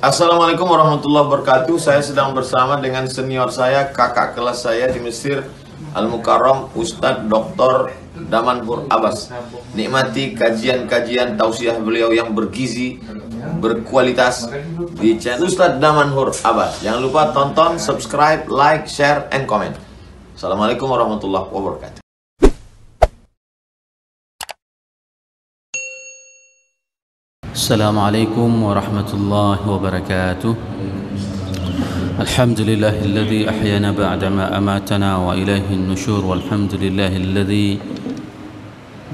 Assalamualaikum warahmatullahi wabarakatuh. Saya sedang bersama dengan senior saya, kakak kelas saya di Mesir, Al-Mukarram, Ustadz Dr. Damanhur Abbas. Nikmati kajian-kajian tausiah beliau yang bergizi, berkualitas di channel Ustadz Damanhur Abbas. Jangan lupa tonton, subscribe, like, share, and comment. Assalamualaikum warahmatullahi wabarakatuh. السلام عليكم ورحمة الله وبركاته. الحمد لله الذي أحيانا بعدما أماتنا وإليه النشور، والحمد لله الذي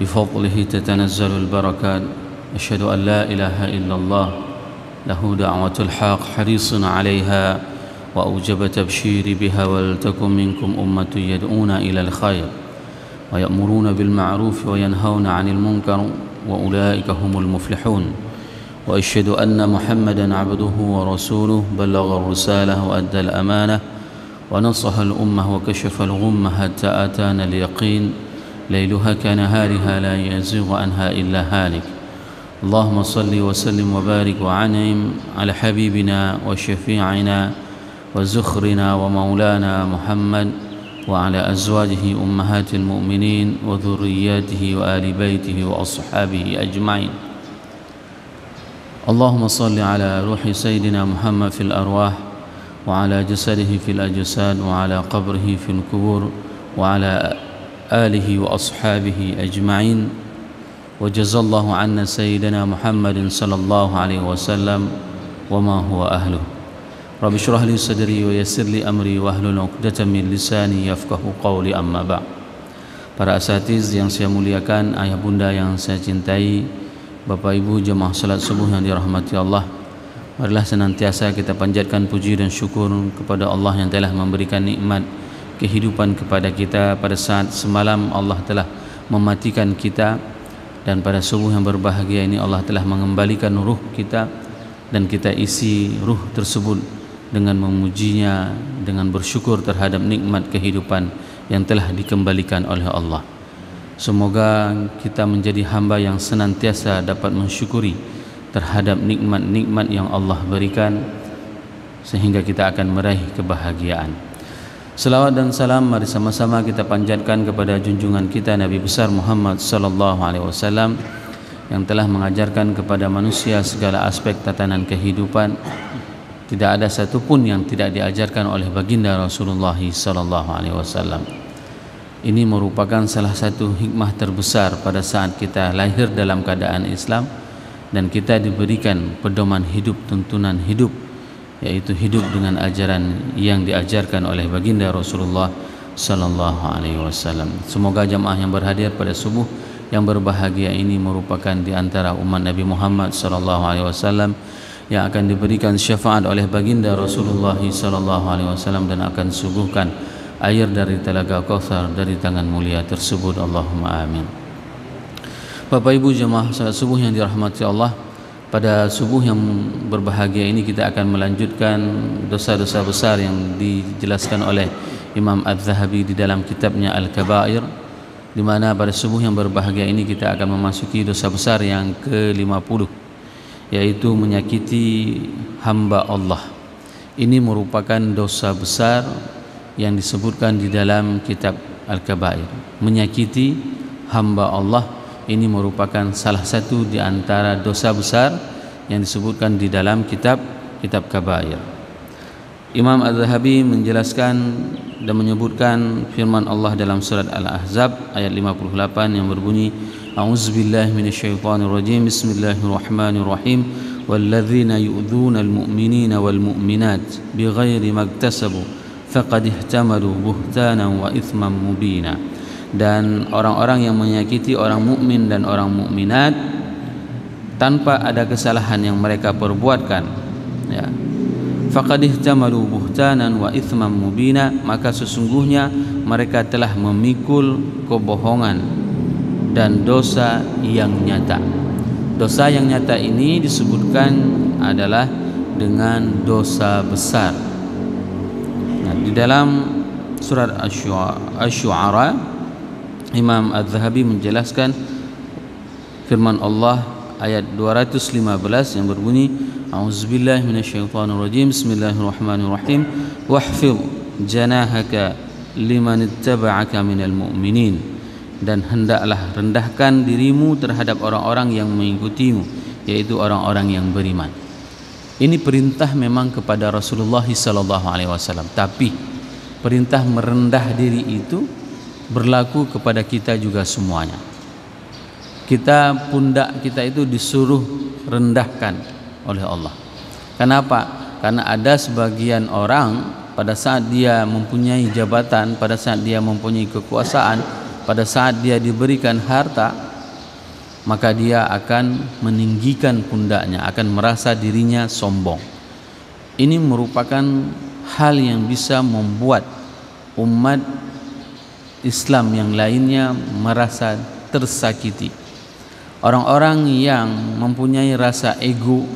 بفضله تتنزل البركات. أشهد أن لا إله إلا الله له دعوة الحق حريص عليها وأوجب تبشير بها، ولتكن منكم أمة يدعون إلى الخير ويأمرون بالمعروف وينهون عن المنكر وأولئك هم المفلحون. وأشهد أن محمدا عبده ورسوله بلغ الرسالة وأدى الأمانة ونصح الأمة وكشف الغمة حتى أتانا اليقين، ليلها كنهارها لا يزيغ عنها إلا هالك. اللهم صل وسلم وبارك وعنهم على حبيبنا وشفيعنا وزخرنا ومولانا محمد وعلى أزواجه أمهات المؤمنين وذرياته وآل بيته وأصحابه أجمعين. اللهم صل على روح سيدنا محمد في الأرواح، وعلى جسده في الأجساد، وعلى قبره في القبور، وعلى آله وأصحابه أجمعين. وجزا الله عنا سيدنا محمد صلى الله عليه وسلم وما هو أهله. رب اشرح لي صدري ويسر لي أمري واحلل عقدة من لساني يفقهوا قولي. أما بعد. Para asatiz yang saya muliakan, ayah bunda yang saya cintai, Bapak Ibu jemaah salat subuh yang dirahmati Allah, marilah senantiasa kita panjatkan puji dan syukur kepada Allah yang telah memberikan nikmat kehidupan kepada kita. Pada saat semalam Allah telah mematikan kita, dan pada subuh yang berbahagia ini Allah telah mengembalikan ruh kita, dan kita isi ruh tersebut dengan memujinya, dengan bersyukur terhadap nikmat kehidupan yang telah dikembalikan oleh Allah. Semoga kita menjadi hamba yang senantiasa dapat mensyukuri terhadap nikmat-nikmat yang Allah berikan, sehingga kita akan meraih kebahagiaan. Selawat dan salam mari sama-sama kita panjatkan kepada junjungan kita Nabi besar Muhammad sallallahu alaihi wasallam, yang telah mengajarkan kepada manusia segala aspek tatanan kehidupan. Tidak ada satupun yang tidak diajarkan oleh baginda Rasulullah sallallahu alaihi wasallam. Ini merupakan salah satu hikmah terbesar pada saat kita lahir dalam keadaan Islam dan kita diberikan pedoman hidup, tuntunan hidup, yaitu hidup dengan ajaran yang diajarkan oleh baginda Rasulullah sallallahu alaihi wasallam. Semoga jamaah yang berhadir pada subuh yang berbahagia ini merupakan di antara umat Nabi Muhammad sallallahu alaihi wasallam yang akan diberikan syafaat oleh baginda Rasulullah sallallahu alaihi wasallam dan akan suguhkan air dari telaga Kautsar dari tangan mulia tersebut. Allahumma amin. Bapak Ibu jemaah salat subuh yang dirahmati Allah, pada subuh yang berbahagia ini kita akan melanjutkan dosa-dosa besar yang dijelaskan oleh Imam Az-Zahabi di dalam kitabnya Al-Kabair, di mana pada subuh yang berbahagia ini kita akan memasuki dosa besar yang ke-50, yaitu menyakiti hamba Allah. Ini merupakan dosa besar yang disebutkan di dalam kitab Al-Kabair. Menyakiti hamba Allah ini merupakan salah satu di antara dosa besar yang disebutkan di dalam kitab Kabair. Imam Az-Zahabi menjelaskan dan menyebutkan firman Allah dalam surat Al-Ahzab ayat 58 yang berbunyi, A'udzubillahi minasyaitonirrajim, Bismillahirrahmanirrahim, walladzina yu'dzuna al-mu'minina wal mu'minat bighairi maktasabu faqad ihtamalu buhtanan wa ithman mubina. Dan orang-orang yang menyakiti orang mukmin dan orang mukminat tanpa ada kesalahan yang mereka perbuatkan, ya, faqad ihtamalu buhtanan wa ithman mubina, maka sesungguhnya mereka telah memikul kebohongan dan dosa yang nyata. Dosa yang nyata ini disebutkan adalah dengan dosa besar. Di dalam surat Asy-Syu'ara, Imam Az-Zahabi menjelaskan firman Allah ayat 215 yang berbunyi, A'udzubillahi minasyaitonirrajim. Bismillahirrahmanirrahim. Wahfidh janahaka liman ittaba'aka minal mu'minin. Dan hendaklah rendahkan dirimu terhadap orang-orang yang mengikutimu, yaitu orang-orang yang beriman. Ini perintah memang kepada Rasulullah SAW, tapi perintah merendah diri itu berlaku kepada kita juga semuanya. Pundak kita itu disuruh rendahkan oleh Allah. Kenapa? Karena ada sebagian orang pada saat dia mempunyai jabatan, pada saat dia mempunyai kekuasaan, pada saat dia diberikan harta, maka dia akan meninggikan pundaknya, akan merasa dirinya sombong. Ini merupakan hal yang bisa membuat umat Islam yang lainnya merasa tersakiti. Orang-orang yang mempunyai rasa ego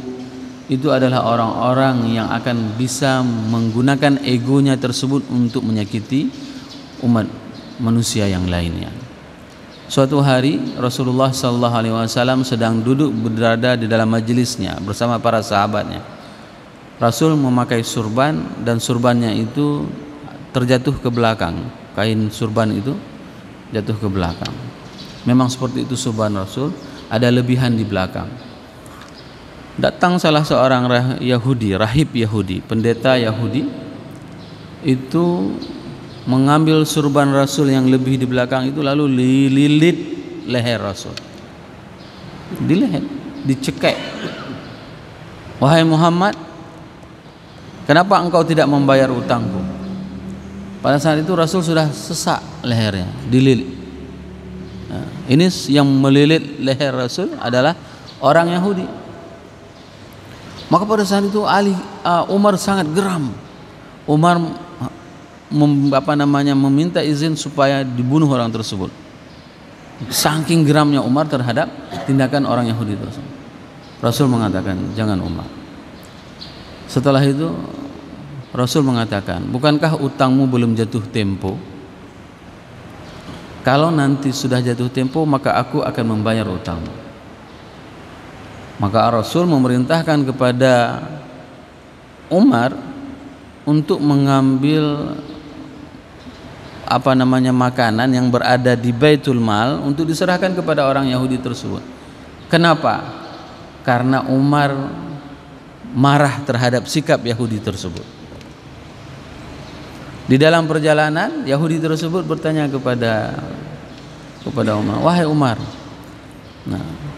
itu adalah orang-orang yang akan bisa menggunakan egonya tersebut untuk menyakiti umat manusia yang lainnya. Suatu hari Rasulullah SAW sedang duduk berada di dalam majelisnya bersama para sahabatnya. Rasul memakai surban dan surbannya itu terjatuh ke belakang. Kain surban itu jatuh ke belakang. Memang seperti itu surban Rasul, ada lebihan di belakang. Datang salah seorang Yahudi, rahib Yahudi, pendeta Yahudi, itu mengambil surban Rasul yang lebih di belakang itu, lalu dililit leher Rasul. Dililit, dicekek. Wahai Muhammad, kenapa engkau tidak membayar utangku? Pada saat itu Rasul sudah sesak lehernya, dililit. Nah, ini yang melilit leher Rasul adalah orang Yahudi. Maka pada saat itu Umar sangat geram. Umar meminta izin supaya dibunuh orang tersebut. Saking geramnya Umar terhadap tindakan orang Yahudi tersebut. Rasul mengatakan, jangan Umar. Setelah itu Rasul mengatakan, bukankah utangmu belum jatuh tempo? Kalau nanti sudah jatuh tempo, maka aku akan membayar utangmu. Maka Rasul memerintahkan kepada Umar untuk mengambil makanan yang berada di Baitul Mal untuk diserahkan kepada orang Yahudi tersebut. Kenapa? Karena Umar marah terhadap sikap Yahudi tersebut. Di dalam perjalanan Yahudi tersebut bertanya kepada Umar, wahai Umar,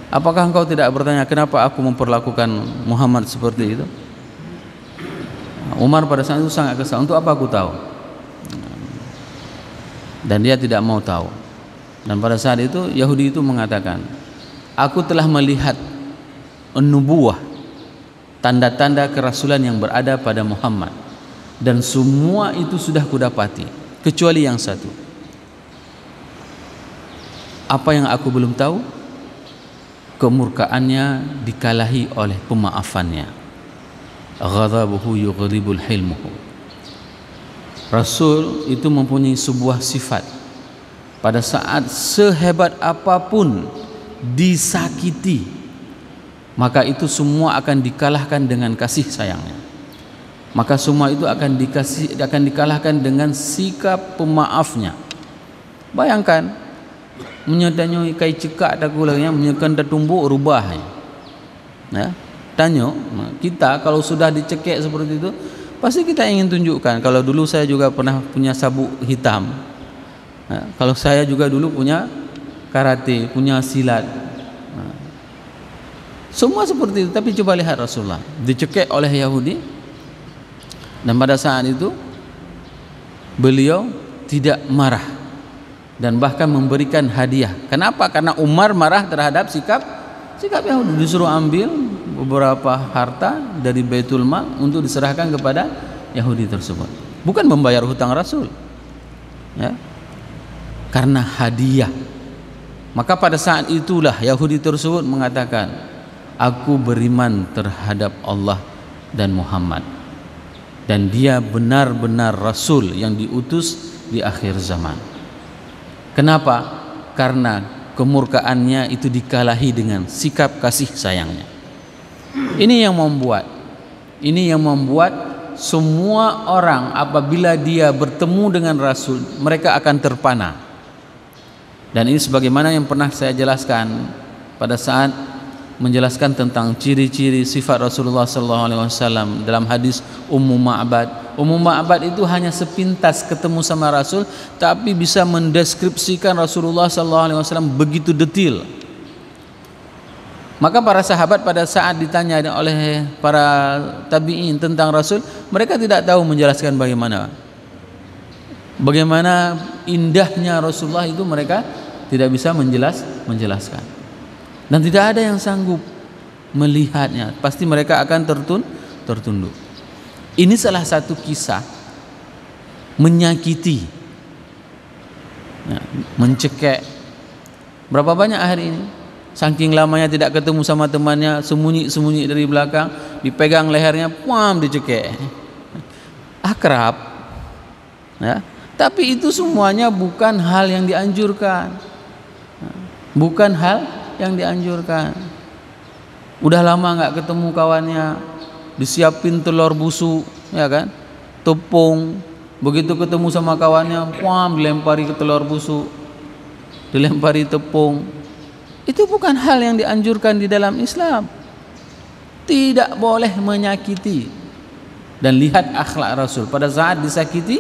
apakah engkau tidak bertanya kenapa aku memperlakukan Muhammad seperti itu? Umar pada saat itu sangat kesal. Untuk apa aku tahu? Dan dia tidak mau tahu. Dan pada saat itu Yahudi itu mengatakan, aku telah melihat nubuwah, tanda-tanda kerasulan yang berada pada Muhammad, dan semua itu sudah kudapati kecuali yang satu. Apa yang aku belum tahu? Kemurkaannya dikalahi oleh pemaafannya. Ghadabuhu yughribul hilmuhu. Rasul itu mempunyai sebuah sifat, pada saat sehebat apapun disakiti, maka itu semua akan dikalahkan dengan kasih sayangnya. Maka semua itu akan dikalahkan dengan sikap pemaafnya. Bayangkan, menyedanyoi kai cekak takulanya, menyekan tumbuk rubahnya. Ya, tanya kita kalau sudah dicekek seperti itu, pasti kita ingin tunjukkan. Kalau dulu saya juga pernah punya sabuk hitam. Nah, kalau saya juga dulu punya karate, punya silat. Nah, semua seperti itu. Tapi coba lihat Rasulullah dicekek oleh Yahudi, dan pada saat itu beliau tidak marah dan bahkan memberikan hadiah. Kenapa? Karena Umar marah terhadap sikap Yahudi. Disuruh ambil beberapa harta dari Baitul Mal untuk diserahkan kepada Yahudi tersebut, bukan membayar hutang Rasul, ya, karena hadiah. Maka pada saat itulah Yahudi tersebut mengatakan, aku beriman terhadap Allah dan Muhammad, dan dia benar-benar Rasul yang diutus di akhir zaman. Kenapa? Karena kemurkaannya itu dikalahi dengan sikap kasih sayangnya. Ini yang membuat semua orang apabila dia bertemu dengan Rasul, mereka akan terpana. Dan ini sebagaimana yang pernah saya jelaskan pada saat menjelaskan tentang ciri-ciri sifat Rasulullah SAW dalam hadis Ummu Ma'bad. Ummu Ma'bad itu hanya sepintas ketemu sama Rasul, tapi bisa mendeskripsikan Rasulullah SAW begitu detail. Maka para sahabat pada saat ditanya oleh para tabi'in tentang Rasul, mereka tidak tahu menjelaskan bagaimana indahnya Rasulullah itu, mereka tidak bisa menjelaskan. Dan tidak ada yang sanggup melihatnya. Pasti mereka akan tertunduk. Ini salah satu kisah menyakiti, mencekek. Berapa banyak hari ini? Saking lamanya tidak ketemu sama temannya, sembunyi dari belakang, dipegang lehernya, dicekek. Akrab. Ya. Tapi itu semuanya bukan hal yang dianjurkan. Bukan hal yang dianjurkan. Udah lama nggak ketemu kawannya, disiapin telur busuk, ya kan, tepung. Begitu ketemu sama kawannya, dilempari ke telur busuk, dilempari tepung. Itu bukan hal yang dianjurkan di dalam Islam. Tidak boleh menyakiti. Dan lihat akhlak Rasul pada saat disakiti,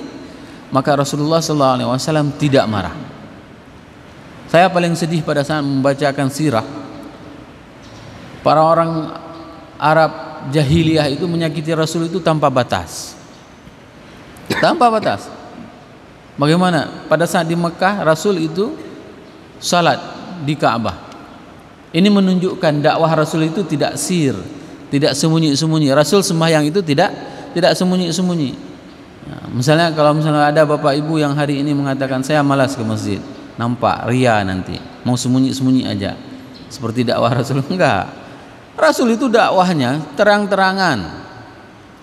maka Rasulullah SAW tidak marah. Saya paling sedih pada saat membacakan sirah. Para orang Arab jahiliyah itu menyakiti Rasul itu tanpa batas. Tanpa batas. Bagaimana? Pada saat di Mekah, Rasul itu salat di Ka'bah. Ini menunjukkan dakwah Rasul itu tidak sir, tidak sembunyi-sembunyi. Rasul sembahyang itu tidak sembunyi-sembunyi. Nah, misalnya kalau ada bapak ibu yang hari ini mengatakan saya malas ke masjid, nampak ria nanti, mau sembunyi-sembunyi aja, seperti dakwah Rasul. Enggak, Rasul itu dakwahnya terang-terangan,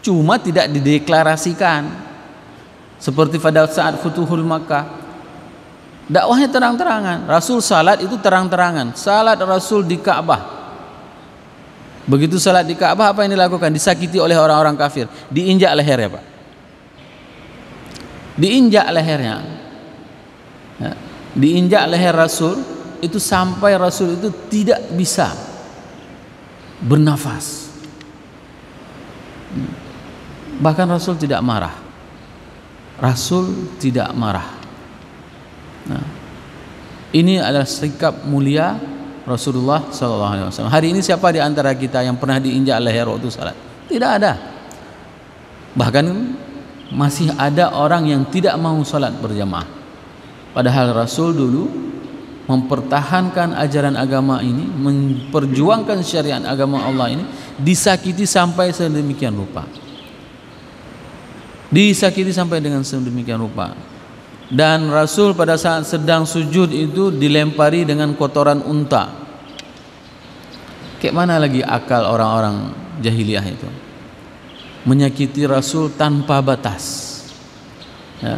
cuma tidak dideklarasikan. Seperti pada saat Futuhul Makkah, dakwahnya terang-terangan. Rasul salat itu terang-terangan, salat Rasul di Ka'bah. Begitu salat di Ka'bah, apa yang dilakukan? Disakiti oleh orang-orang kafir, diinjak lehernya, Pak, diinjak lehernya, ya. Diinjak leher Rasul itu sampai Rasul itu tidak bisa bernafas. Bahkan Rasul tidak marah. Rasul tidak marah. Nah, ini adalah sikap mulia Rasulullah SAW. Hari ini siapa di antara kita yang pernah diinjak leher waktu salat? Tidak ada. Bahkan masih ada orang yang tidak mau salat berjamaah. Padahal Rasul dulu mempertahankan ajaran agama ini, memperjuangkan syariat agama Allah ini, disakiti sampai sedemikian rupa. Disakiti sampai dengan sedemikian rupa. Dan Rasul pada saat sedang sujud itu dilempari dengan kotoran unta. Kayak mana lagi akal orang-orang jahiliyah itu? Menyakiti Rasul tanpa batas. Ya.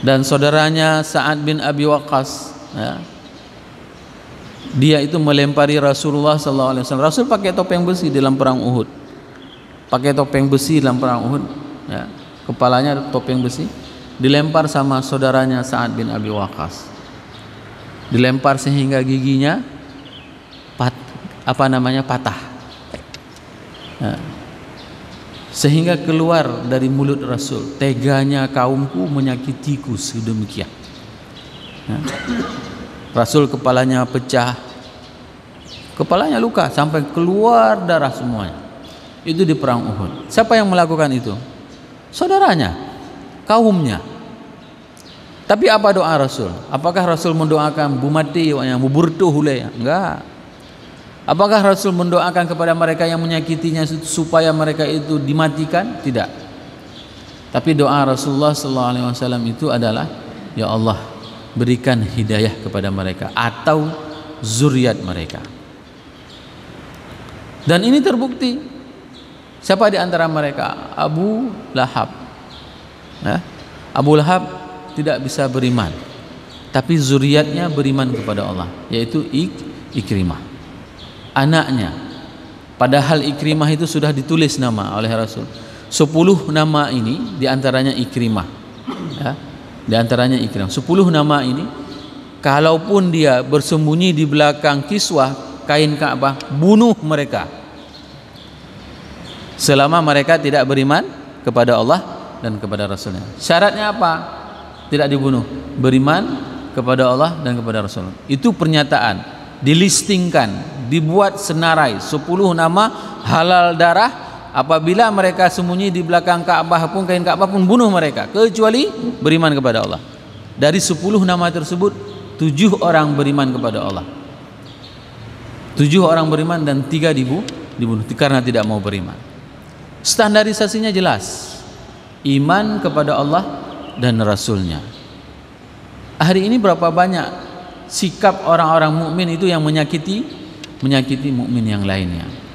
Dan saudaranya Sa'ad bin Abi Waqqas, ya, dia itu melempari Rasulullah SAW. Rasul pakai topeng besi dalam perang Uhud, pakai topeng besi dalam perang Uhud, ya, kepalanya topeng besi, dilempar sama saudaranya Sa'ad bin Abi Waqqas, dilempar sehingga giginya patah, ya. Sehingga keluar dari mulut Rasul, teganya kaumku menyakitiku sedemikian. Ya. Rasul kepalanya pecah, kepalanya luka sampai keluar darah semuanya. Itu di perang Uhud. Siapa yang melakukan itu? Saudaranya, kaumnya. Tapi apa doa Rasul? Apakah Rasul mendoakan bumati yang muburtu hulaya? Enggak. Apakah Rasul mendoakan kepada mereka yang menyakitinya supaya mereka itu dimatikan? Tidak. Tapi doa Rasulullah SAW itu adalah, ya Allah, berikan hidayah kepada mereka atau zuriat mereka. Dan ini terbukti. Siapa di antara mereka? Abu Lahab. Ya? Abu Lahab tidak bisa beriman, tapi zuriatnya beriman kepada Allah, yaitu Ikrimah. Anaknya Padahal Ikrimah itu sudah ditulis nama oleh Rasul. 10 nama ini diantaranya Ikrimah, ya, diantaranya Ikrimah. 10 nama ini, kalaupun dia bersembunyi di belakang kiswah kain Ka'bah, bunuh mereka selama mereka tidak beriman kepada Allah dan kepada Rasulnya. Syaratnya apa? Tidak dibunuh, beriman kepada Allah dan kepada Rasul. Itu pernyataan, dilistingkan, dibuat senarai 10 nama halal darah. Apabila mereka sembunyi di belakang Ka'bah pun, kain Ka'bah pun, bunuh mereka kecuali beriman kepada Allah. Dari 10 nama tersebut 7 orang beriman kepada Allah, 7 orang beriman dan 3 dibunuh karena tidak mau beriman. Standarisasinya jelas, iman kepada Allah dan Rasulnya. Hari ini berapa banyak sikap orang-orang mukmin itu yang menyakiti mukmin yang lainnya.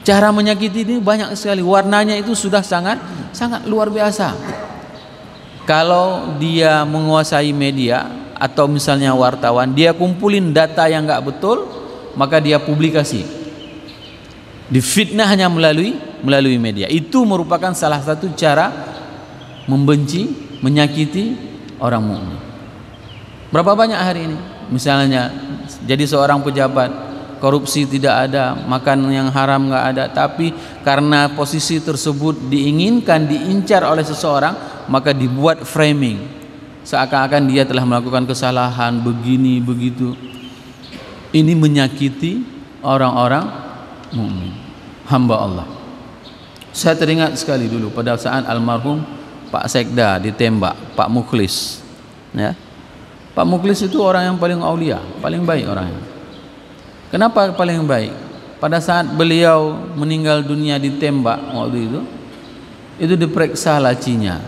Cara menyakiti ini banyak sekali, warnanya itu sudah sangat luar biasa. Kalau dia menguasai media atau misalnya wartawan, dia kumpulin data yang nggak betul, maka dia publikasi. Difitnahnya melalui media. Itu merupakan salah satu cara membenci, menyakiti orang mukmin. Berapa banyak hari ini? Misalnya jadi seorang pejabat, korupsi tidak ada, makan yang haram nggak ada, tapi karena posisi tersebut diinginkan, diincar oleh seseorang, maka dibuat framing seakan-akan dia telah melakukan kesalahan begini begitu. Ini menyakiti orang-orang mukmin, hamba Allah. Saya teringat sekali dulu pada saat almarhum Pak Sekda ditembak, Pak Mukhlis, ya. Pak Mukhlis itu orang yang paling aulia, paling baik orangnya. Kenapa paling baik? Pada saat beliau meninggal dunia ditembak waktu itu diperiksa lacinya.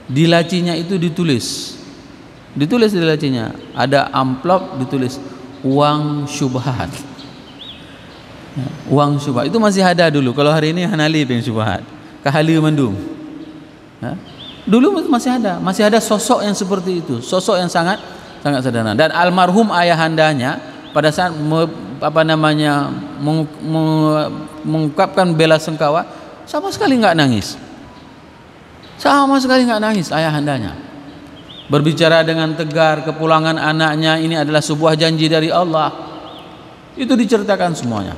Di lacinya itu ditulis di lacinya ada amplop ditulis uang syubhat. Uang syubhat itu masih ada dulu. Kalau hari ini Hanali yang syubhat, Kahali Mendung. Dulu masih ada sosok yang seperti itu, sosok yang sangat sederhana. Dan almarhum ayahandanya pada saat mengungkapkan bela sungkawa sama sekali nggak nangis, ayahandanya berbicara dengan tegar kepulangan anaknya ini adalah sebuah janji dari Allah. Itu diceritakan semuanya.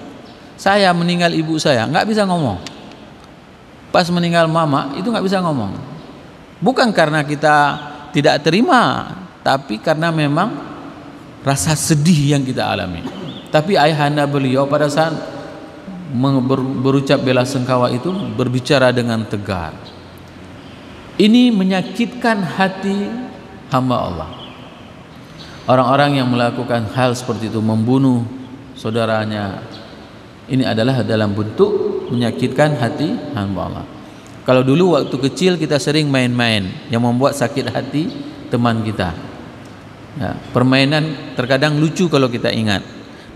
Saya meninggal ibu saya nggak bisa ngomong, pas meninggal mama itu nggak bisa ngomong, bukan karena kita tidak terima, tapi karena memang rasa sedih yang kita alami. Tapi ayahanda beliau pada saat berucap bela sungkawa itu berbicara dengan tegar. Ini menyakitkan hati hamba Allah. Orang-orang yang melakukan hal seperti itu, membunuh saudaranya, ini adalah dalam bentuk menyakitkan hati hamba Allah. Kalau dulu waktu kecil kita sering main-main yang membuat sakit hati teman kita, ya, permainan terkadang lucu kalau kita ingat.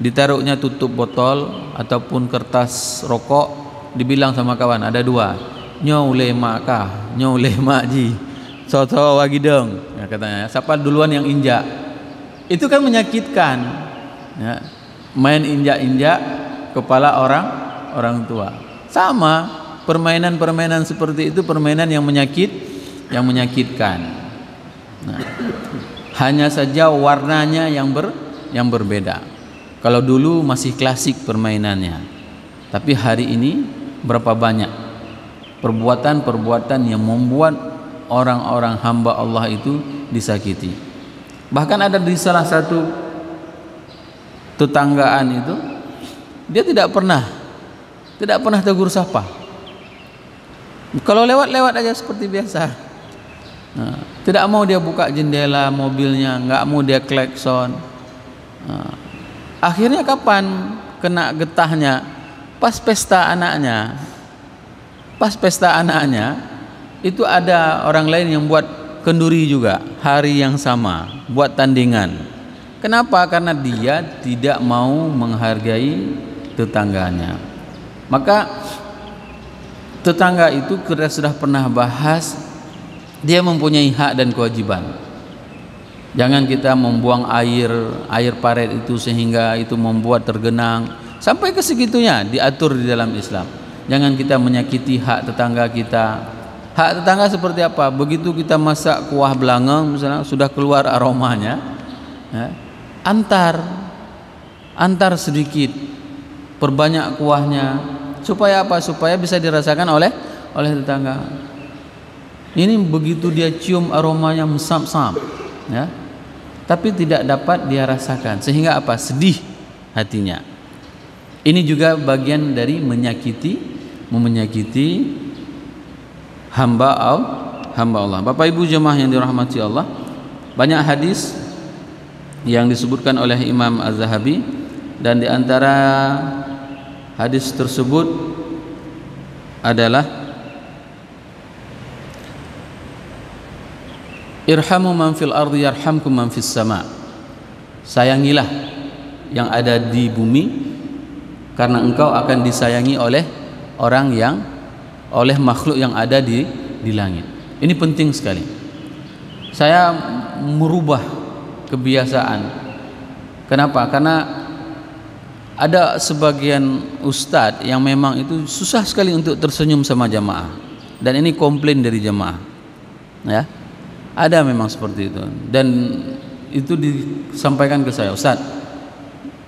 Ditaruhnya tutup botol ataupun kertas rokok, dibilang sama kawan ada 2, nyau le mak kah, nyau le mak ji, so wagi dong, ya, katanya siapa duluan yang injak. Itu kan menyakitkan, ya, main injak-injak kepala orang tua. Sama permainan seperti itu, permainan yang menyakitkan. Nah, hanya saja warnanya yang berbeda. Kalau dulu masih klasik permainannya, tapi hari ini berapa banyak perbuatan-perbuatan yang membuat orang-orang hamba Allah itu disakiti. Bahkan ada di salah satu tetanggaan itu, dia tidak pernah tegur sapa. Kalau lewat-lewat aja seperti biasa. Nah, tidak mau dia buka jendela mobilnya, nggak mau dia klakson. Nah, akhirnya kapan kena getahnya? Pas pesta anaknya. Itu ada orang lain yang buat kenduri juga hari yang sama, buat tandingan. Kenapa? Karena dia tidak mau menghargai tetangganya. Maka tetangga itu kita sudah pernah bahas, dia mempunyai hak dan kewajiban. Jangan kita membuang air paret itu sehingga itu membuat tergenang, Sampai ke segitunya diatur di dalam Islam. Jangan kita menyakiti hak tetangga kita. Hak tetangga seperti apa? Begitu kita masak kuah belangong misalnya, sudah keluar aromanya, ya, antar sedikit, perbanyak kuahnya, supaya apa? Supaya bisa dirasakan oleh tetangga. Ini begitu dia cium aromanya mesam-sam, ya, tapi tidak dapat dia rasakan, sehingga apa? Sedih hatinya. Ini juga bagian dari menyakiti hamba Allah. Bapak Ibu jemaah yang dirahmati Allah, banyak hadis yang disebutkan oleh Imam Az-Zahabi, dan di antara hadis tersebut adalah irhamu man fil ardi yarhamkum man fis sama. Sayangilah yang ada di bumi, karena engkau akan disayangi oleh oleh makhluk yang ada di langit. Ini penting sekali. Saya merubah kebiasaan. Kenapa? Karena ada sebagian ustadz yang memang itu susah sekali untuk tersenyum sama jamaah, dan ini komplain dari jamaah, ya. Ada memang seperti itu, dan itu disampaikan ke saya, Ustadz,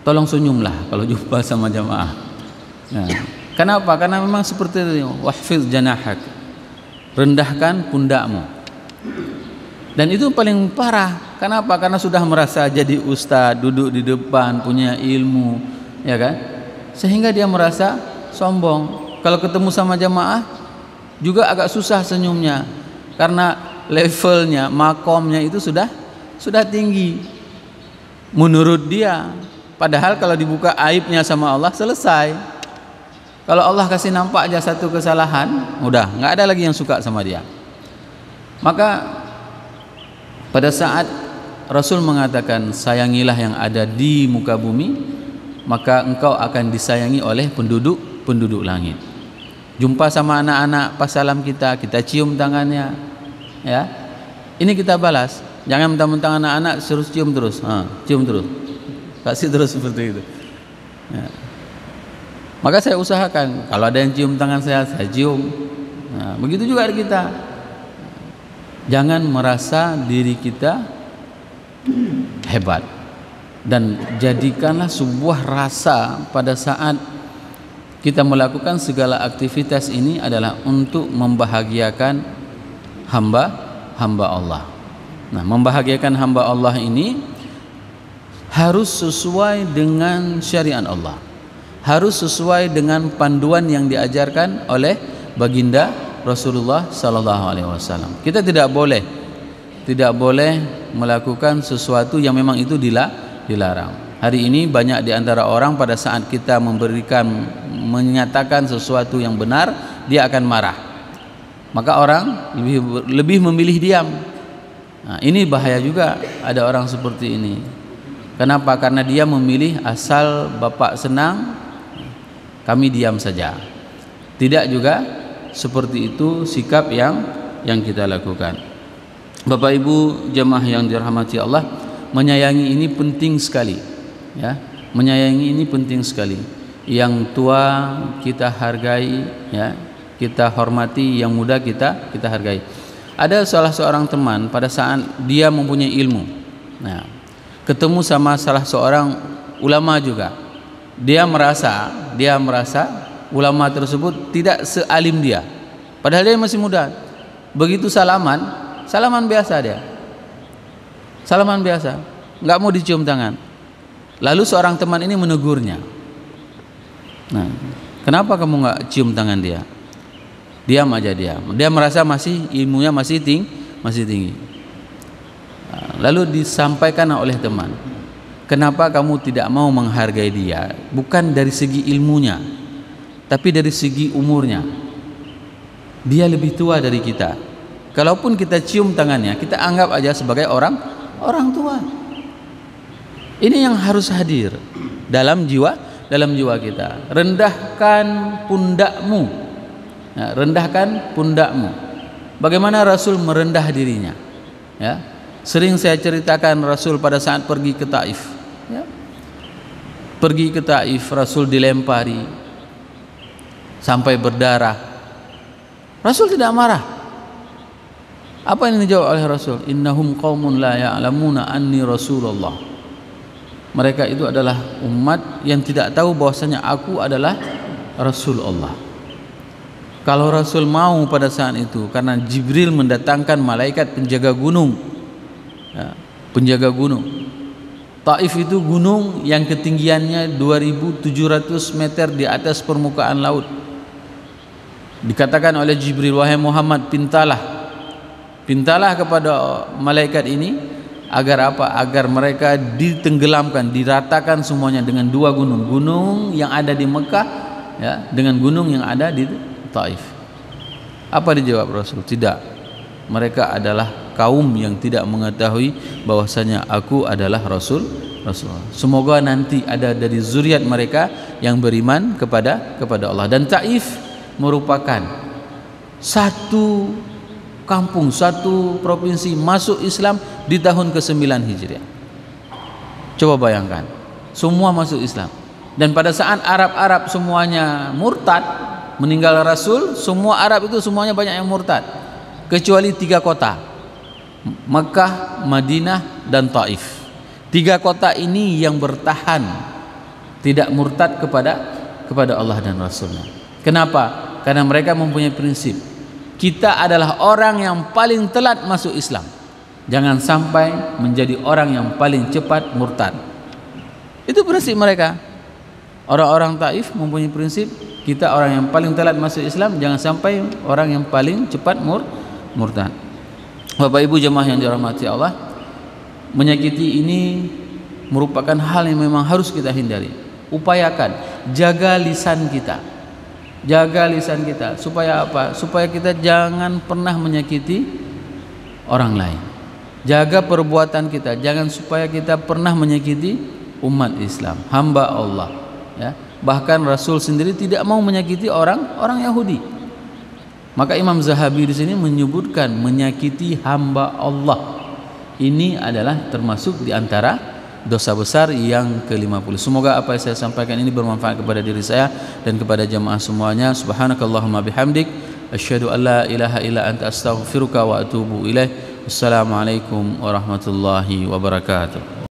tolong senyumlah kalau jumpa sama jamaah. Nah, kenapa? Karena memang seperti itu, wahfiz janahak, rendahkan pundakmu. Dan itu paling parah. Kenapa? Karena sudah merasa jadi ustadz, duduk di depan, punya ilmu, ya kan? Sehingga dia merasa sombong. Kalau ketemu sama jamaah juga agak susah senyumnya, karena levelnya, makomnya itu sudah tinggi menurut dia. Padahal kalau dibuka aibnya sama Allah, selesai. Kalau Allah kasih nampak aja satu kesalahan, udah nggak ada lagi yang suka sama dia. Maka pada saat Rasul mengatakan sayangilah yang ada di muka bumi, maka engkau akan disayangi oleh penduduk langit. Jumpa sama anak-anak pas salam kita cium tangannya, ya. Ini kita balas. Jangan mentang-mentang anak-anak suruh cium terus, cium terus, kasih terus seperti itu. Ya. Maka saya usahakan kalau ada yang cium tangan saya cium. Nah, begitu juga kita. Jangan merasa diri kita hebat, dan jadikanlah sebuah rasa pada saat kita melakukan segala aktivitas ini adalah untuk membahagiakan hamba Allah. Nah, membahagiakan hamba Allah ini harus sesuai dengan syariat Allah, harus sesuai dengan panduan yang diajarkan oleh baginda Rasulullah Sallallahu Alaihi Wasallam. Kita tidak boleh melakukan sesuatu yang memang itu dilarang. Hari ini banyak di antara orang pada saat kita menyatakan sesuatu yang benar, dia akan marah. Maka orang lebih memilih diam. Nah, ini bahaya juga, ada orang seperti ini. Kenapa? Karena dia memilih asal bapak senang, kami diam saja. Tidak juga seperti itu sikap yang kita lakukan. Bapak Ibu jemaah yang dirahmati Allah, menyayangi ini penting sekali, ya. Menyayangi ini penting sekali. Yang tua kita hargai, ya, kita hormati, yang muda kita hargai. Ada salah seorang teman pada saat dia mempunyai ilmu, nah, ketemu sama salah seorang ulama juga. Dia merasa ulama tersebut tidak sealim dia, padahal dia masih muda. Begitu salaman biasa, dia salaman biasa, nggak mau dicium tangan. Lalu seorang teman ini menegurnya, nah, kenapa kamu nggak cium tangan dia? Diam aja dia merasa ilmunya masih tinggi. Lalu disampaikan oleh teman, kenapa kamu tidak mau menghargai dia? Bukan dari segi ilmunya, tapi dari segi umurnya. Dia lebih tua dari kita. Kalaupun kita cium tangannya, kita anggap aja sebagai orang tua. Ini yang harus hadir dalam jiwa kita. Rendahkan pundakmu. Nah, rendahkan pundakmu. Bagaimana Rasul merendah dirinya, ya. Sering saya ceritakan Rasul pada saat pergi ke Taif, ya. pergi ke Taif, Rasul dilempari sampai berdarah. Rasul tidak marah. Apa yang dijawab oleh Rasul? Innahum qaumun la ya'lamuna anni Rasulullah. Mereka itu adalah umat yang tidak tahu bahwasanya aku adalah Rasulullah. Kalau Rasul mau pada saat itu, karena Jibril mendatangkan malaikat penjaga gunung, ya, penjaga gunung. Taif itu gunung yang ketinggiannya 2700 meter di atas permukaan laut. Dikatakan oleh Jibril, wahai Muhammad, pintalah kepada malaikat ini agar apa? Agar mereka ditenggelamkan, diratakan semuanya dengan dua gunung, gunung yang ada di Mekah, ya, dengan gunung yang ada di Taif. Apa dijawab Rasul? Tidak. Mereka adalah kaum yang tidak mengetahui bahwasanya aku adalah Rasulullah. Semoga nanti ada dari zuriat mereka yang beriman kepada Allah. Dan Taif merupakan satu kampung, satu provinsi masuk Islam di tahun ke-9 Hijriah. Coba bayangkan, semua masuk Islam. Dan pada saat Arab semuanya murtad, meninggal Rasul, semua Arab itu semuanya banyak yang murtad, kecuali 3 kota, Mekah, Madinah, dan Taif. 3 kota ini yang bertahan tidak murtad kepada Allah dan Rasulnya. Kenapa? Karena mereka mempunyai prinsip, kita adalah orang yang paling telat masuk Islam, jangan sampai menjadi orang yang paling cepat murtad. Itu prinsip mereka. Orang-orang Taif mempunyai prinsip, kita orang yang paling telat masuk Islam, jangan sampai orang yang paling cepat murtad. Bapak Ibu jemaah yang dirahmati Allah, menyakiti ini merupakan hal yang memang harus kita hindari. Upayakan, jaga lisan kita. Jaga lisan kita supaya apa? Supaya kita jangan pernah menyakiti orang lain. Jaga perbuatan kita, jangan supaya kita pernah menyakiti umat Islam, hamba Allah, ya. Bahkan Rasul sendiri tidak mau menyakiti orang Yahudi. Maka Imam Zahabi di sini menyebutkan menyakiti hamba Allah ini adalah termasuk di antara dosa besar yang ke-50. Semoga apa yang saya sampaikan ini bermanfaat kepada diri saya dan kepada jamaah semuanya. Subhanakallahumma bihamdik, asyhadu an la ilaha illa anta astaghfiruka wa atubu ilaih. Wassalamualaikum warahmatullahi wabarakatuh.